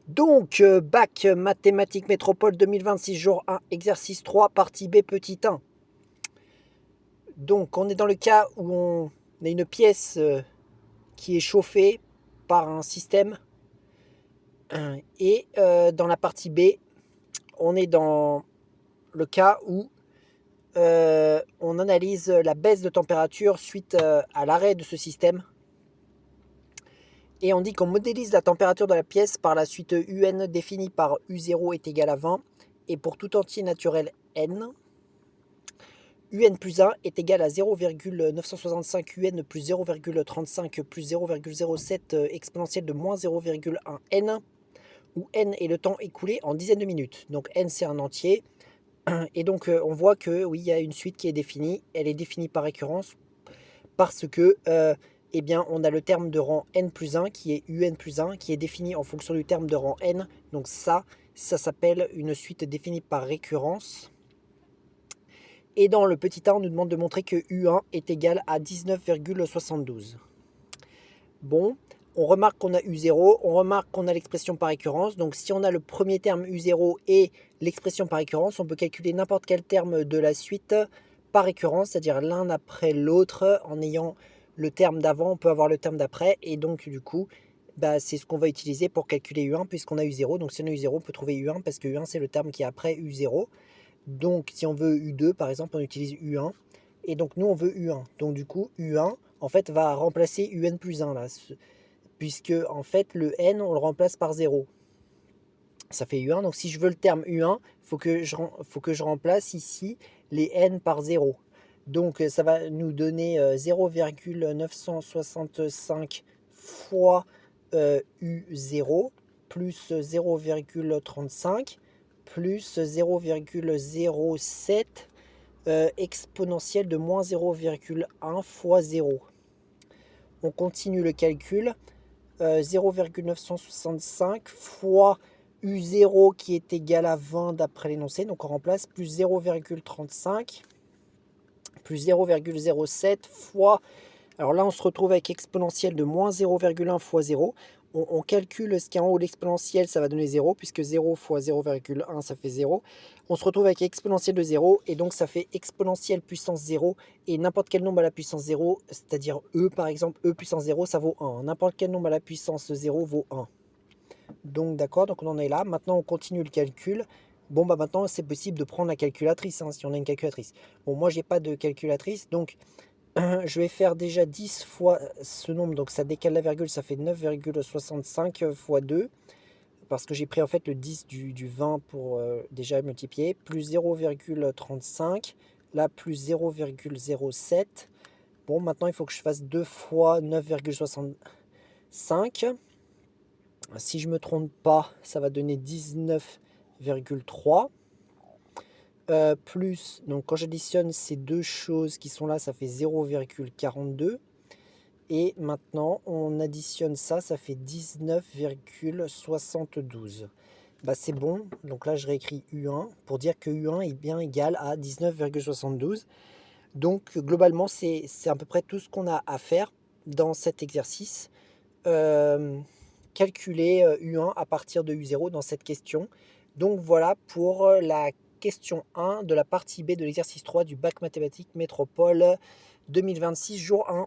Donc, bac mathématiques métropole 2026, jour 1, exercice 3, partie B, petit 1. Donc, on est dans le cas où on a une pièce qui est chauffée par un système. Et dans la partie B, on est dans le cas où on analyse la baisse de température suite à l'arrêt de ce système. Et on dit qu'on modélise la température de la pièce par la suite UN définie par U0 est égal à 20. Et pour tout entier naturel n, UN plus 1 est égal à 0,965 UN plus 0,35 plus 0,07 exponentielle de moins 0,1 n, où n est le temps écoulé en dizaines de minutes. Donc n c'est un entier. Et donc on voit que oui, il y a une suite qui est définie. Elle est définie par récurrence parce que eh bien, on a le terme de rang n plus 1 qui est un plus 1 qui est défini en fonction du terme de rang n. Donc ça s'appelle une suite définie par récurrence. Et dans le petit 1, on nous demande de montrer que U1 est égal à 19,72. Bon, on remarque qu'on a U0, on remarque qu'on a l'expression par récurrence. Donc si on a le premier terme U0 et l'expression par récurrence, on peut calculer n'importe quel terme de la suite par récurrence, c'est-à-dire l'un après l'autre. En ayant le terme d'avant, on peut avoir le terme d'après. Et donc du coup, bah, c'est ce qu'on va utiliser pour calculer U1 puisqu'on a U0. Donc si on a U0, on peut trouver U1 parce que U1 c'est le terme qui est après U0. Donc si on veut U2 par exemple, on utilise U1. Et donc nous on veut U1. Donc du coup U1 en fait va remplacer UN plus 1 là. Puisque en fait le N on le remplace par 0. Ça fait U1. Donc si je veux le terme U1, il faut que je remplace ici les N par 0. Donc ça va nous donner 0,965 fois U0 plus 0,35 plus 0,07 exponentielle de moins 0,1 fois 0. On continue le calcul. 0,965 fois U0 qui est égal à 20 d'après l'énoncé. Donc on remplace plus 0,35 plus 0,07 fois... Alors là, on se retrouve avec exponentielle de moins 0,1 fois 0. On calcule ce qui est en haut de l'exponentielle, ça va donner 0, puisque 0 fois 0,1, ça fait 0. On se retrouve avec exponentielle de 0, et donc ça fait exponentielle puissance 0, et n'importe quel nombre à la puissance 0, c'est-à-dire E par exemple, E puissance 0, ça vaut 1. N'importe quel nombre à la puissance 0 vaut 1. Donc d'accord, donc on en est là. Maintenant, on continue le calcul. Bon, bah maintenant, c'est possible de prendre la calculatrice, hein, si on a une calculatrice. Bon, moi, j'ai pas de calculatrice, donc je vais faire déjà 10 fois ce nombre, donc ça décale la virgule, ça fait 9,65 fois 2, parce que j'ai pris en fait le 10 du 20 pour déjà multiplier, plus 0,35, là plus 0,07. Bon, maintenant il faut que je fasse 2 fois 9,65. Si je me trompe pas, ça va donner 19,3. Plus, donc quand j'additionne ces deux choses qui sont là, ça fait 0,42. Et maintenant, on additionne ça, ça fait 19,72. Bah, c'est bon, donc là je réécris U1 pour dire que U1 est bien égal à 19,72. Donc globalement, c'est à peu près tout ce qu'on a à faire dans cet exercice. Calculer U1 à partir de U0 dans cette question. Donc voilà pour la question 1 de la partie B de l'exercice 3 du bac mathématiques métropole 2026, jour 1.